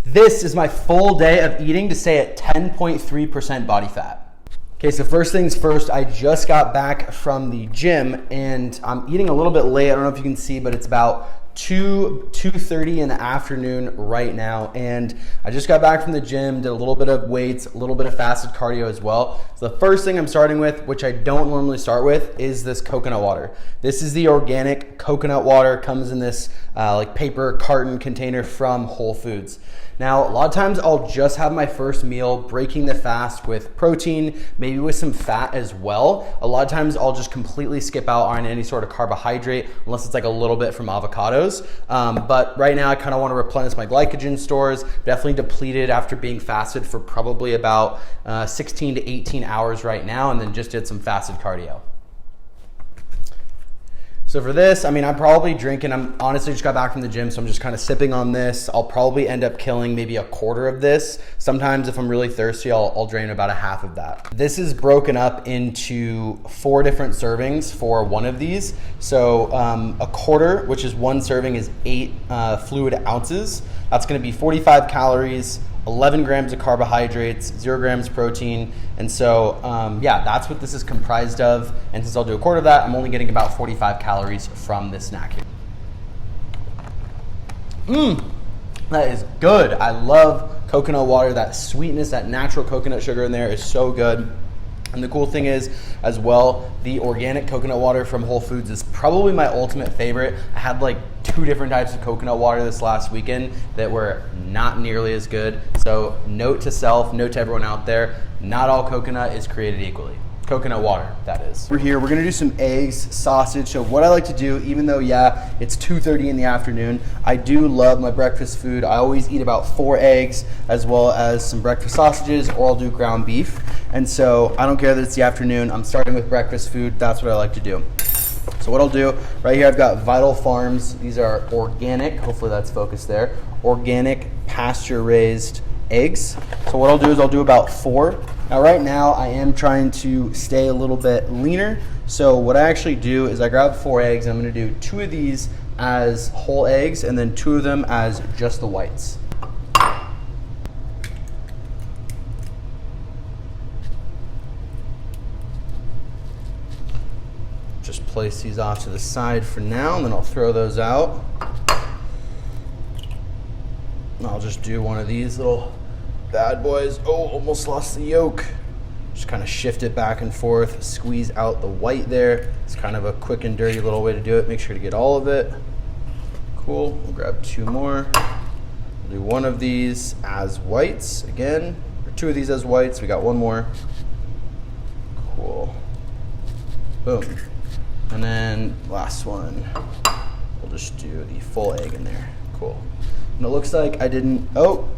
This is my full day of eating to stay at 10.3% body fat. Okay, so first things first, I just got back from the gym and I'm eating a little bit late. I don't know if you can see, but it's about 2:30 in the afternoon right now, and I just got back from the gym, did a little bit of weights, a little bit of fasted cardio as well. So the first thing I'm starting with, which I don't normally start with, is this coconut water. This is the organic coconut water, comes in this like paper carton container from Whole Foods. Now, a lot of times I'll just have my first meal breaking the fast with protein, maybe with some fat as well. A lot of times I'll just completely skip out on any sort of carbohydrate unless it's like a little bit from avocados. But right now I kind of want to replenish my glycogen stores, definitely depleted after being fasted for probably about 16 to 18 hours right now, and then just did some fasted cardio. So for this, I mean, I'm probably drinking, I'm honestly just got back from the gym, so I'm just kind of sipping on this. I'll probably end up killing maybe a quarter of this. Sometimes if I'm really thirsty, I'll drain about a half of that. This is broken up into 4 different servings for one of these. So a quarter, which is one serving, is 8 fluid ounces. That's gonna be 45 calories, 11 grams of carbohydrates, 0 grams protein. And so, yeah, that's what this is comprised of. And since I'll do a quarter of that, I'm only getting about 45 calories from this snack here. That is good. I love coconut water. That sweetness, that natural coconut sugar in there is so good. And the cool thing is, as well, the organic coconut water from Whole Foods is probably my ultimate favorite. I had like 2 different types of coconut water this last weekend that were not nearly as good. So note to self, note to everyone out there, not all coconut is created equally. Coconut water, that is. We're here, we're gonna do some eggs, sausage. So what I like to do, even though, yeah, it's 2:30 in the afternoon, I do love my breakfast food. I always eat about 4 eggs as well as some breakfast sausages, or I'll do ground beef. And so I don't care that it's the afternoon, I'm starting with breakfast food. That's what I like to do. So what I'll do, right here I've got Vital Farms. These are organic, hopefully that's focused there, organic pasture raised eggs. So what I'll do is I'll do about 4. Now right now I am trying to stay a little bit leaner. So what I actually do is I grab 4 eggs and I'm gonna do 2 of these as whole eggs and then 2 of them as just the whites. Just place these off to the side for now, and then I'll throw those out. And I'll just do one of these little bad boys. Oh, almost lost the yolk. Just kind of shift it back and forth, squeeze out the white there. It's kind of a quick and dirty little way to do it. Make sure to get all of it. Cool, we'll grab 2 more. We'll do 1 of these as whites again, or 2 of these as whites. We got 1 more. Cool. Boom. And then last one, we'll just do the full egg in there. Cool. And it looks like I didn't,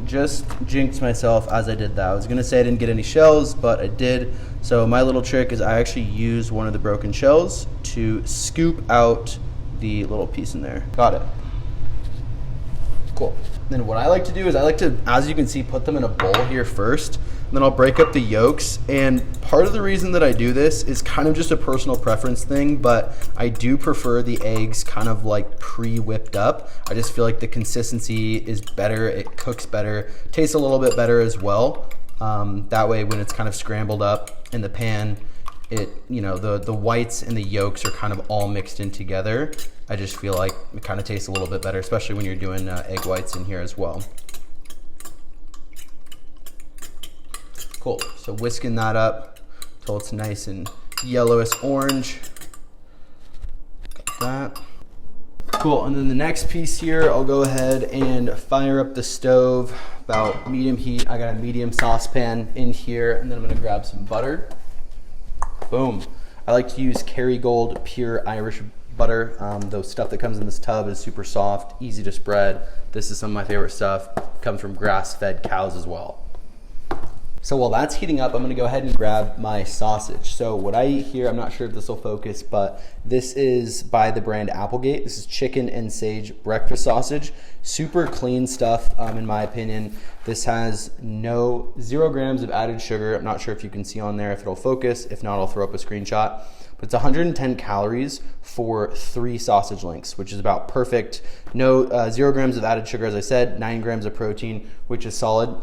just jinxed myself as I did that. I was gonna say I didn't get any shells, but I did. So my little trick is I actually used one of the broken shells to scoop out the little piece in there. Got it. Cool. Then what I like to do is I like to, as you can see, put them in a bowl here first. And then I'll break up the yolks. And part of the reason that I do this is kind of just a personal preference thing, but I do prefer the eggs kind of like pre-whipped up. I just feel like the consistency is better, it cooks better, tastes a little bit better as well. That way when it's kind of scrambled up in the pan, it, you know, the whites and the yolks are kind of all mixed in together. I just feel like it kind of tastes a little bit better, especially when you're doing egg whites in here as well. Cool, so whisking that up until it's nice and yellowish orange. Got that. Cool, and then the next piece here, I'll go ahead and fire up the stove, about medium heat. I got a medium saucepan in here, and then I'm gonna grab some butter. Boom. I like to use Kerrygold pure Irish butter. The stuff that comes in this tub is super soft, easy to spread. This is some of my favorite stuff. Comes from grass-fed cows as well. So while that's heating up, I'm gonna go ahead and grab my sausage. So what I eat here, I'm not sure if this will focus, but this is by the brand Applegate. This is chicken and sage breakfast sausage. Super clean stuff, in my opinion. This has 0 grams of added sugar. I'm not sure if you can see on there if it'll focus. If not, I'll throw up a screenshot. but it's 110 calories for 3 sausage links, which is about perfect. No 0 grams of added sugar, as I said, 9 grams of protein, which is solid.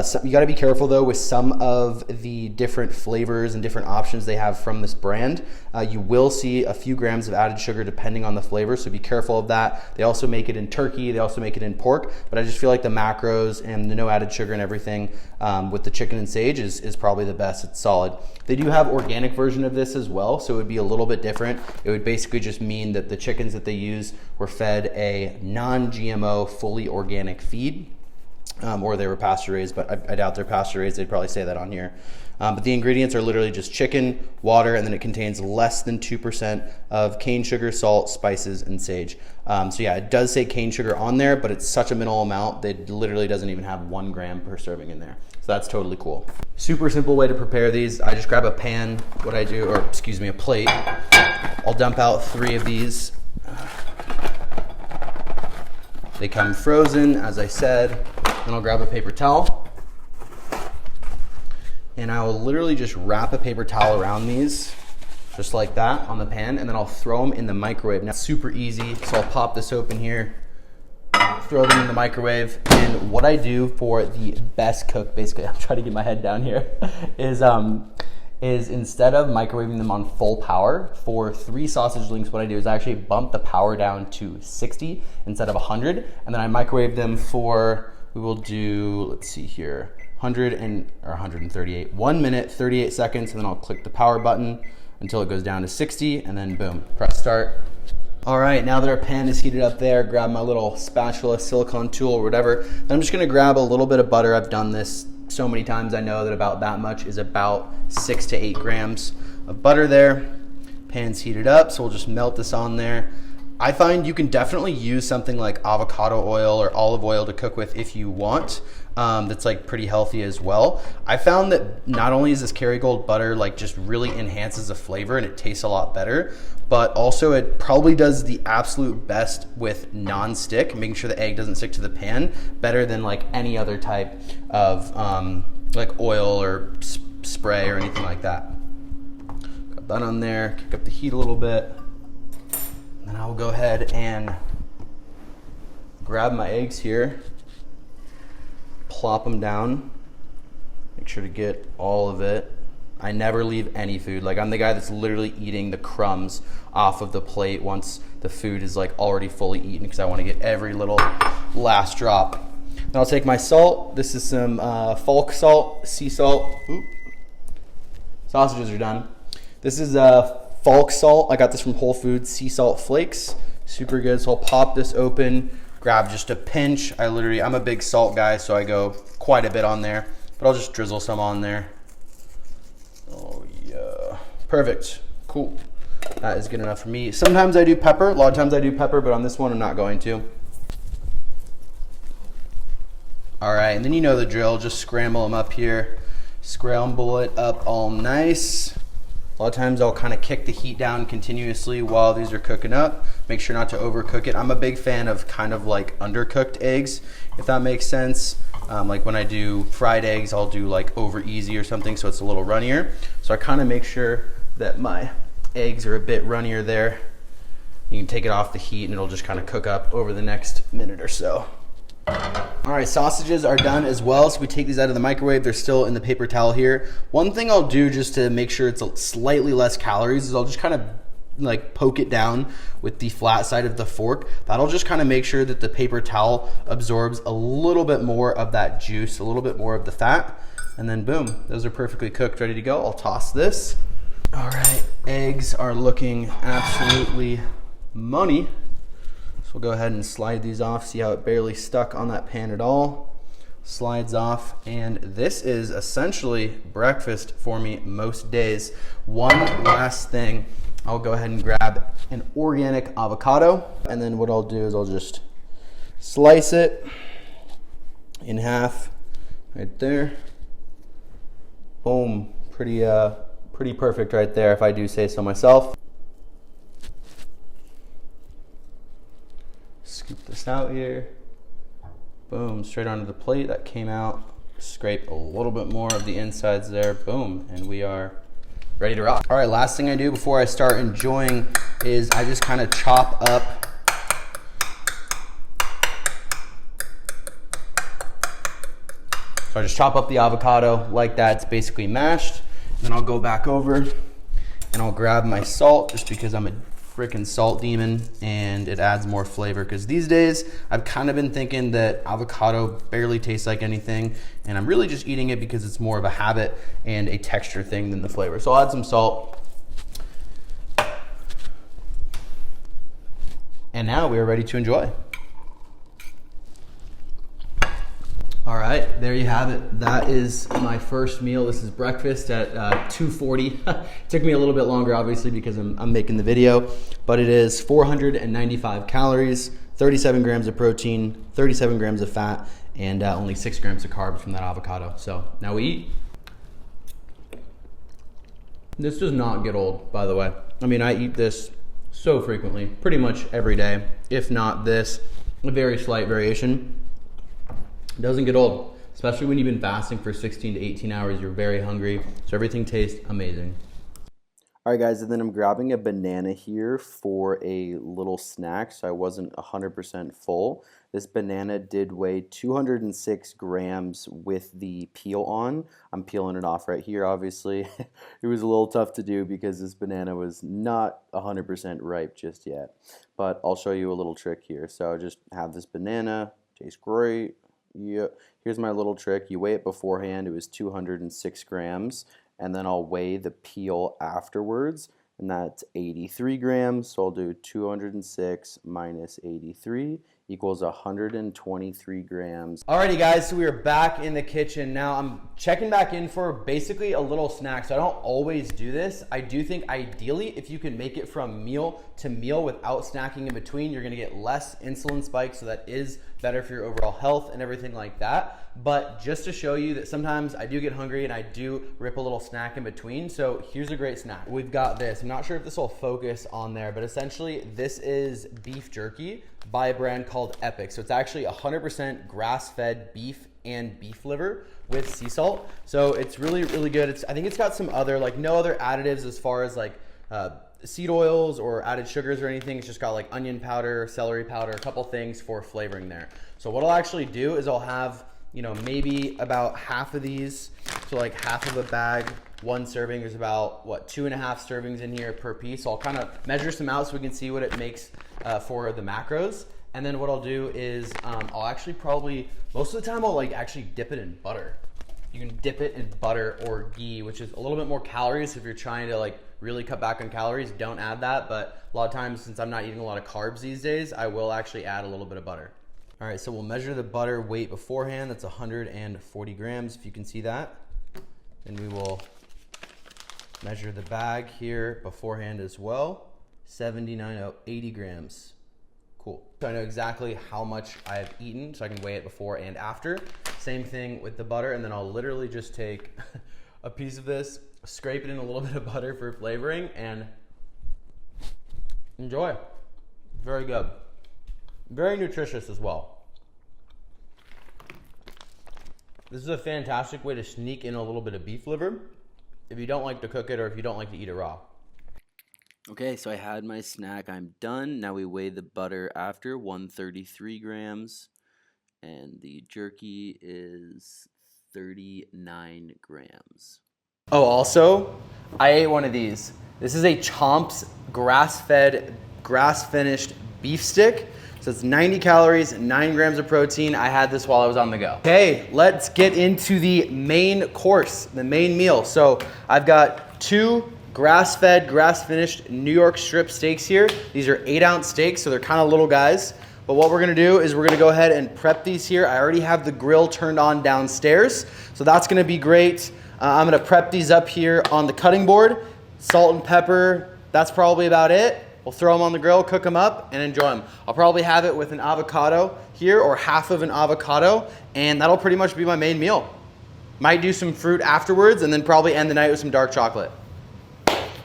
So you got to be careful though with some of the different flavors and different options they have from this brand. You will see a few grams of added sugar depending on the flavor, so be careful of that. They also make it in turkey, they also make it in pork, but I just feel like the macros and the no added sugar and everything with the chicken and sage is probably the best. It's solid. They do have organic version of this as well, so it would be a little bit different. It would basically just mean that the chickens that they use were fed a non-GMO, fully organic feed. Or they were pasture raised, but I doubt they're pasture raised. They'd probably say that on here. But the ingredients are literally just chicken, water, and then it contains less than 2% of cane sugar, salt, spices, and sage. So yeah, it does say cane sugar on there, but it's such a minimal amount that it literally doesn't even have 1 gram per serving in there. So that's totally cool. Super simple way to prepare these. I just grab a pan, a plate. I'll dump out 3 of these. They come frozen, as I said. Then I'll grab a paper towel, and I will literally just wrap a paper towel around these, just like that, on the pan, and then I'll throw them in the microwave. Now, super easy, so I'll pop this open here, throw them in the microwave, and what I do for the best cook, basically, I'm trying to get my head down here, is instead of microwaving them on full power, for 3 sausage links, what I do is I actually bump the power down to 60 instead of 100, and then I microwave them for, we will do, let's see here, 138, 1 minute, 38 seconds, and then I'll click the power button until it goes down to 60, and then boom, press start. All right, now that our pan is heated up there, grab my little spatula, silicone tool, or whatever. Then I'm just gonna grab a little bit of butter. I've done this so many times, I know that about that much is about 6 to 8 grams of butter there. Pan's heated up, so we'll just melt this on there. I find you can definitely use something like avocado oil or olive oil to cook with if you want. That's like pretty healthy as well. I found that not only is this Kerrygold butter like just really enhances the flavor and it tastes a lot better, but also it probably does the absolute best with non-stick, making sure the egg doesn't stick to the pan, better than like any other type of like oil or spray or anything like that. Got that on there, kick up the heat a little bit. And I will go ahead and grab my eggs here, plop them down, make sure to get all of it. I never leave any food. Like, I'm the guy that's literally eating the crumbs off of the plate once the food is like already fully eaten, because I want to get every little last drop. Then I'll take my salt. This is some folk salt, sea salt. Oop. Sausages are done. This is folk salt. I got this from Whole Foods, sea salt flakes. Super good. So I'll pop this open, grab just a pinch. I'm a big salt guy, so I go quite a bit on there, but I'll just drizzle some on there. Oh yeah, perfect, cool. That is good enough for me. Sometimes I do pepper, a lot of times I do pepper, but on this one I'm not going to. All right, and then you know the drill, just scramble them up here. Scramble it up all nice. A lot of times I'll kind of kick the heat down continuously while these are cooking up. Make sure not to overcook it. I'm a big fan of kind of like undercooked eggs, if that makes sense. Like when I do fried eggs, I'll do like over easy or something so it's a little runnier. So I kind of make sure that my eggs are a bit runnier there. You can take it off the heat and it'll just kind of cook up over the next minute or so. All right, sausages are done as well. So we take these out of the microwave. They're still in the paper towel here. One thing I'll do just to make sure it's slightly less calories is I'll just kind of like poke it down with the flat side of the fork. That'll just kind of make sure that the paper towel absorbs a little bit more of that juice, a little bit more of the fat. And then boom, those are perfectly cooked, ready to go. I'll toss this. All right, eggs are looking absolutely money. We'll go ahead and slide these off. See how it barely stuck on that pan at all? Slides off, and this is essentially breakfast for me most days. One last thing, I'll go ahead and grab an organic avocado, and then what I'll do is I'll just slice it in half right there. Boom, pretty perfect right there if I do say so myself. Scoop this out here. Boom, straight onto the plate. That came out. Scrape a little bit more of the insides there. Boom, and we are ready to rock. All right, last thing I do before I start enjoying is I just kind of chop up So I just chop up the avocado like that. It's basically mashed. Then I'll go back over and I'll grab my salt just because I'm a freaking salt demon and it adds more flavor. Because these days I've kind of been thinking that avocado barely tastes like anything and I'm really just eating it because it's more of a habit and a texture thing than the flavor. So I'll add some salt. And now we are ready to enjoy. All right, there you have it. That is my first meal. This is breakfast at 2:40. Took me a little bit longer, obviously, because I'm making the video, but it is 495 calories, 37 grams of protein, 37 grams of fat, and only 6 grams of carbs from that avocado. So now we eat. This does not get old, by the way. I mean, I eat this so frequently, pretty much every day, if not this, a very slight variation. It doesn't get old, especially when you've been fasting for 16 to 18 hours. You're very hungry, so everything tastes amazing. All right, guys, and then I'm grabbing a banana here for a little snack, so I wasn't 100% full. This banana did weigh 206 grams with the peel on. I'm peeling it off right here, obviously. It was a little tough to do because this banana was not 100% ripe just yet. But I'll show you a little trick here. So just have this banana, tastes great. Yeah, here's my little trick. You weigh it beforehand. It was 206 grams, and then I'll weigh the peel afterwards, and that's 83 grams. So I'll do 206 minus 83 equals 123 grams. Alrighty, guys, so we are back in the kitchen. Now I'm checking back in for basically a little snack. So I don't always do this. I do think ideally if you can make it from meal to meal without snacking in between, you're gonna get less insulin spikes, so that is better for your overall health and everything like that. But just to show you that sometimes I do get hungry and I do rip a little snack in between. So here's a great snack. We've got this. I'm not sure if this will focus on there, but essentially this is beef jerky by a brand called Epic. So it's actually 100% grass-fed beef and beef liver with sea salt. So it's really, really good. I think it's got some other, like no other additives as far as like seed oils or added sugars or anything. It's just got like onion powder, celery powder, a couple things for flavoring there. So what I'll actually do is I'll have, you know, maybe about half of these. So like half of a bag, one serving. There's about, what, 2.5 servings in here per piece. So I'll kind of measure some out so we can see what it makes for the macros. And then what I'll do is I'll actually probably, most of the time I'll like actually dip it in butter. You can dip it in butter or ghee, which is a little bit more calories. If you're trying to like really cut back on calories, don't add that. But a lot of times, since I'm not eating a lot of carbs these days, I will actually add a little bit of butter. All right, so we'll measure the butter weight beforehand. That's 140 grams, if you can see that. And we will measure the bag here beforehand as well. 80 grams. Cool. So I know exactly how much I've eaten, so I can weigh it before and after. Same thing with the butter, and then I'll literally just take a piece of this, scrape it in a little bit of butter for flavoring, and enjoy. Very good. Very nutritious as well. This is a fantastic way to sneak in a little bit of beef liver if you don't like to cook it or if you don't like to eat it raw. Okay, so I had my snack. I'm done. Now we weigh the butter after, 133 grams, and the jerky is 39 grams. Oh, also, I ate one of these. This is a Chomps grass-fed, grass-finished beef stick. So it's 90 calories, 9 grams of protein. I had this while I was on the go. Okay, let's get into the main course, the main meal. So I've got 2 grass-fed, grass-finished New York strip steaks here. These are 8-ounce steaks, so they're kind of little guys. But what we're gonna do is we're gonna go ahead and prep these here. I already have the grill turned on downstairs, so that's gonna be great. I'm gonna prep these up here on the cutting board. Salt and pepper, that's probably about it. We'll throw them on the grill, cook them up, and enjoy them. I'll probably have it with an avocado here, or half of an avocado, and that'll pretty much be my main meal. Might do some fruit afterwards, and then probably end the night with some dark chocolate.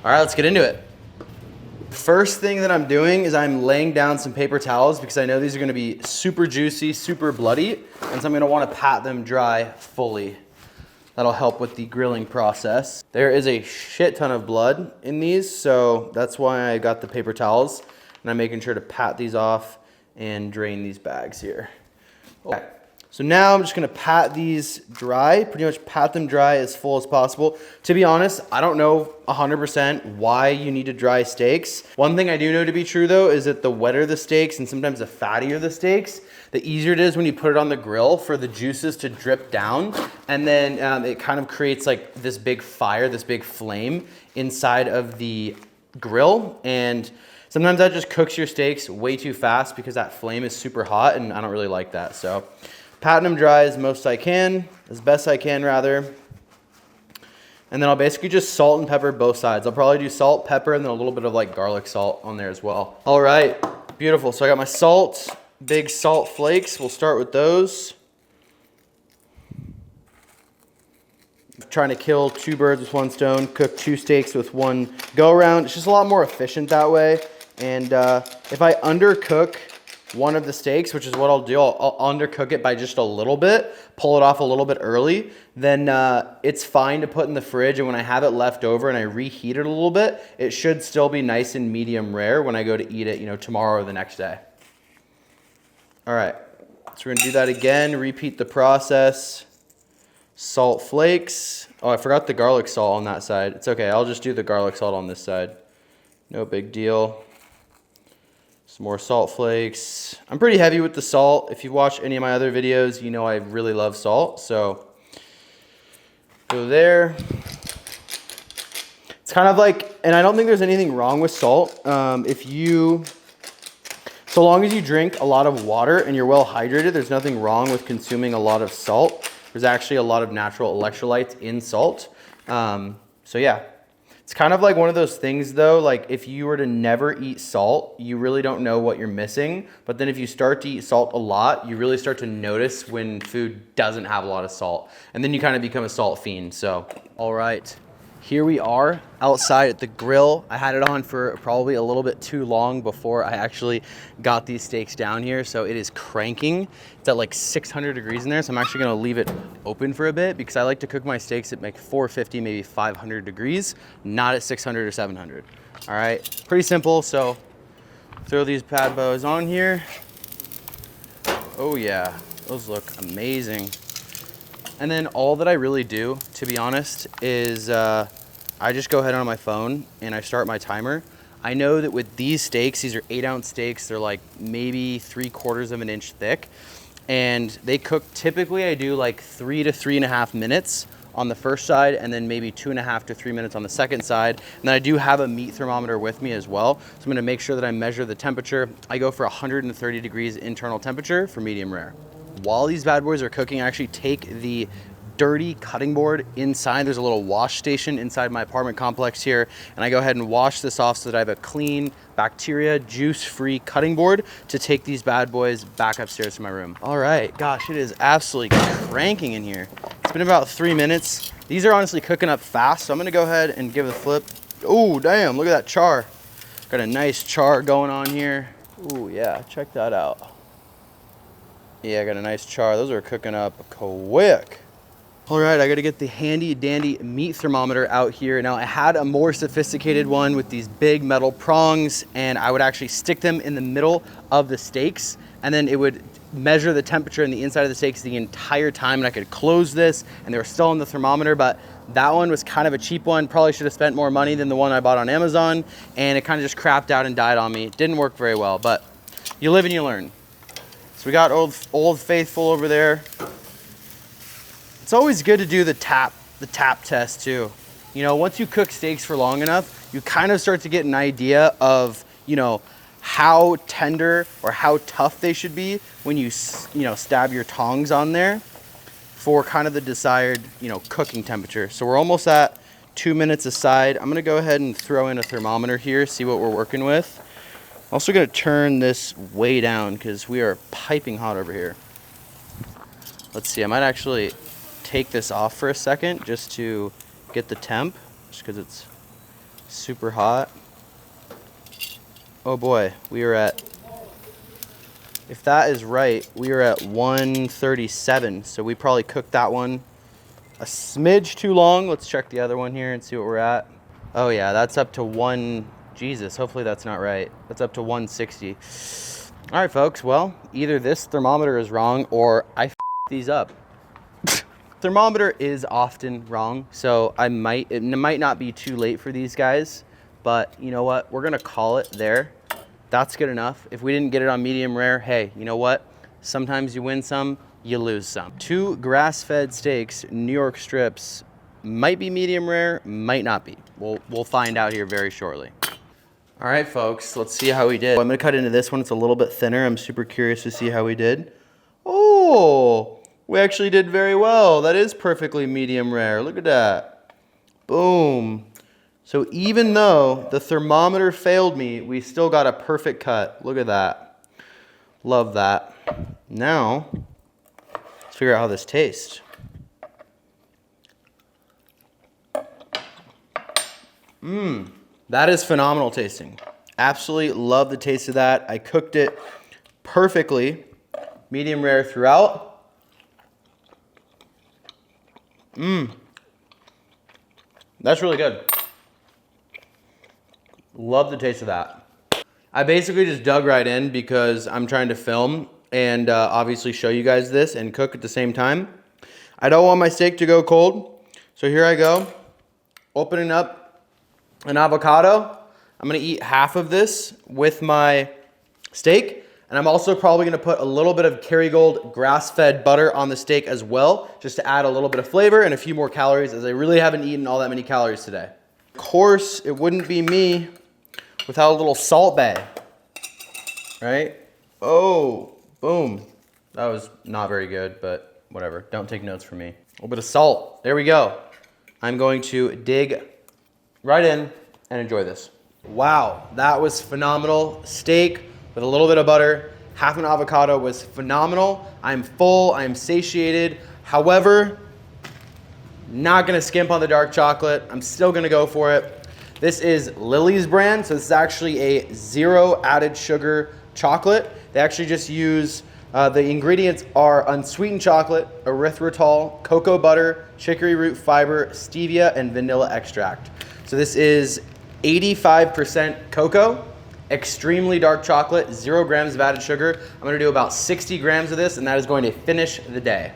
All right, let's get into it. First thing that I'm doing is I'm laying down some paper towels because I know these are gonna be super juicy, super bloody, and so I'm gonna wanna pat them dry fully. That'll help with the grilling process. There is a shit ton of blood in these, so that's why I got the paper towels, and I'm making sure to pat these off and drain these bags here. Okay. So now I'm just gonna pat these dry, pretty much pat them dry as full as possible. To be honest, I don't know 100% why you need to dry steaks. One thing I do know to be true though is that the wetter the steaks and sometimes the fattier the steaks, the easier it is when you put it on the grill for the juices to drip down. And then it kind of creates like this big fire, this big flame inside of the grill. And sometimes that just cooks your steaks way too fast because that flame is super hot and I don't really like that. So patting them dry as best I can rather. And then I'll basically just salt and pepper both sides. I'll probably do salt, pepper, and then a little bit of like garlic salt on there as well. All right, beautiful. So I got my salt, big salt flakes. We'll start with those. Trying to kill 2 birds with 1 stone, cook 2 steaks with 1 go around. It's just a lot more efficient that way. And if I undercook one of the steaks, which is what I'll do, I'll undercook it by just a little bit, pull it off a little bit early, then it's fine to put in the fridge, and when I have it left over and I reheat it a little bit, it should still be nice and medium rare when I go to eat it, you know, tomorrow or the next day. All right, so we're gonna do that again, repeat the process. Salt flakes. Oh, I forgot the garlic salt on that side. It's okay, I'll just do the garlic salt on this side. No big deal. Some more salt flakes. I'm pretty heavy with the salt. If you watch any of my other videos, you know I really love salt. So go there. It's kind of like, and I don't think there's anything wrong with salt. So long as you drink a lot of water and you're well hydrated, there's nothing wrong with consuming a lot of salt. There's actually a lot of natural electrolytes in salt. So yeah. It's kind of like one of those things though, like if you were to never eat salt, you really don't know what you're missing. But then if you start to eat salt a lot, you really start to notice when food doesn't have a lot of salt. And then you kind of become a salt fiend, so. All right, here we are outside at the grill. I had it on for probably a little bit too long before I actually got these steaks down here. So it is cranking. It's at like 600 degrees in there. So I'm actually gonna leave it open for a bit because I like to cook my steaks at like 450, maybe 500 degrees, not at 600 or 700. All right, pretty simple. So throw these bad boys on here. Oh yeah, those look amazing. And then all that I really do, to be honest, is I just go ahead on my phone and I start my timer. I know that with these steaks, these are 8-ounce steaks. They're like maybe 3/4 of an inch thick. And they cook, typically I do like 3 to 3.5 minutes on the first side and then maybe 2.5 to 3 minutes on the second side. And then I do have a meat thermometer with me as well. So I'm gonna make sure that I measure the temperature. I go for 130 degrees internal temperature for medium rare. While these bad boys are cooking, I actually take the dirty cutting board inside. There's a little wash station inside my apartment complex here, and I go ahead and wash this off so that I have a clean, bacteria, juice-free cutting board to take these bad boys back upstairs to my room. All right, gosh, it is absolutely cranking in here. It's been about 3 minutes. These are honestly cooking up fast, so I'm gonna go ahead and give it a flip. Oh, damn, look at that char. Got a nice char going on here. Oh yeah, check that out. Yeah, I got a nice char. Those are cooking up quick. All right, I gotta get the handy dandy meat thermometer out here. Now I had a more sophisticated one with these big metal prongs, and I would actually stick them in the middle of the steaks, and then it would measure the temperature in the inside of the steaks the entire time, and I could close this and they were still on the thermometer. But that one was kind of a cheap one. Probably should have spent more money than the one I bought on Amazon, and it kind of just crapped out and died on me. It didn't work very well, but you live and you learn. So we got Old Faithful over there. It's always good to do the tap test too. You know, once you cook steaks for long enough, you kind of start to get an idea of, you know, how tender or how tough they should be when you stab your tongs on there for kind of the desired, you know, cooking temperature. So we're almost at 2 minutes aside. I'm gonna go ahead and throw in a thermometer here, see what we're working with. I'm also gonna turn this way down because we are piping hot over here. Let's see, I might actually take this off for a second just to get the temp, just because it's super hot. Oh boy, we are at, if that is right, we are at 137. So we probably cooked that one a smidge too long. Let's check the other one here and see what we're at. Oh yeah, that's up to Jesus, hopefully that's not right. That's up to 160. All right, folks, well, either this thermometer is wrong or I f these up. Thermometer is often wrong, so it might not be too late for these guys, but you know what? We're gonna call it there. That's good enough. If we didn't get it on medium rare, hey, you know what? Sometimes you win some, you lose some. 2 grass-fed steaks, New York strips, might be medium rare, might not be. We'll find out here very shortly. All right, folks, let's see how we did. I'm gonna cut into this one. It's a little bit thinner. I'm super curious to see how we did. Oh, we actually did very well. That is perfectly medium rare. Look at that. Boom. So even though the thermometer failed me, we still got a perfect cut. Look at that. Love that. Now, let's figure out how this tastes. That is phenomenal tasting. Absolutely love the taste of that. I cooked it perfectly, medium rare throughout. That's really good. Love the taste of that. I basically just dug right in because I'm trying to film and obviously show you guys this and cook at the same time. I don't want my steak to go cold, so here I go, opening up an avocado. I'm gonna eat half of this with my steak, and I'm also probably gonna put a little bit of Kerrygold grass-fed butter on the steak as well, just to add a little bit of flavor and a few more calories, as I really haven't eaten all that many calories today. Of course, it wouldn't be me without a little Salt Bae, right? Oh, boom. That was not very good, but whatever. Don't take notes from me. A little bit of salt. There we go. I'm going to dig right in and enjoy this. Wow, that was phenomenal. Steak with a little bit of butter, half an avocado was phenomenal. I'm full, I'm satiated. However, not gonna skimp on the dark chocolate. I'm still gonna go for it. This is Lily's brand, so this is actually a 0 added sugar chocolate. They actually just use, the ingredients are unsweetened chocolate, erythritol, cocoa butter, chicory root fiber, stevia, and vanilla extract. So this is 85% cocoa, extremely dark chocolate, 0 grams of added sugar. I'm gonna do about 60 grams of this, and that is going to finish the day.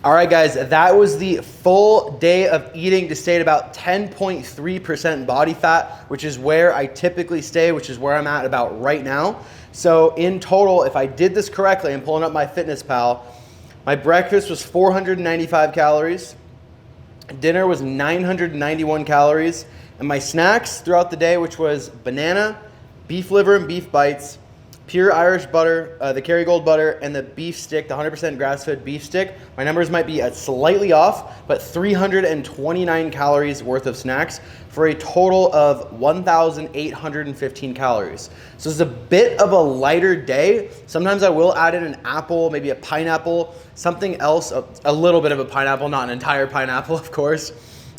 All right, guys, that was the full day of eating to stay at about 10.3% body fat, which is where I typically stay, which is where I'm at about right now. So in total, if I did this correctly, I'm pulling up my FitnessPal, my breakfast was 495 calories, dinner was 991 calories, and my snacks throughout the day, which was banana, beef liver and beef bites, pure Irish butter, the Kerrygold butter, and the beef stick, the 100% grass-fed beef stick. My numbers might be slightly off, but 329 calories worth of snacks for a total of 1,815 calories. So it's a bit of a lighter day. Sometimes I will add in an apple, maybe a pineapple, something else, a little bit of a pineapple, not an entire pineapple, of course.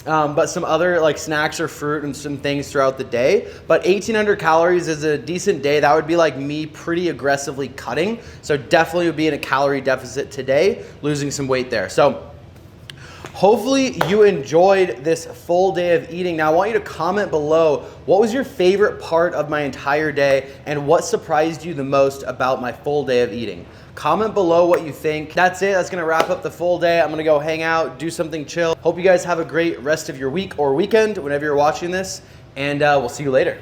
But some other like snacks or fruit and some things throughout the day. But 1,800 calories is a decent day. That would be like me pretty aggressively cutting. So definitely would be in a calorie deficit today, losing some weight there. So hopefully you enjoyed this full day of eating. Now I want you to comment below, what was your favorite part of my entire day and what surprised you the most about my full day of eating? Comment below what you think. That's it. That's gonna wrap up the full day. I'm gonna go hang out, do something chill. Hope you guys have a great rest of your week or weekend whenever you're watching this, and we'll see you later.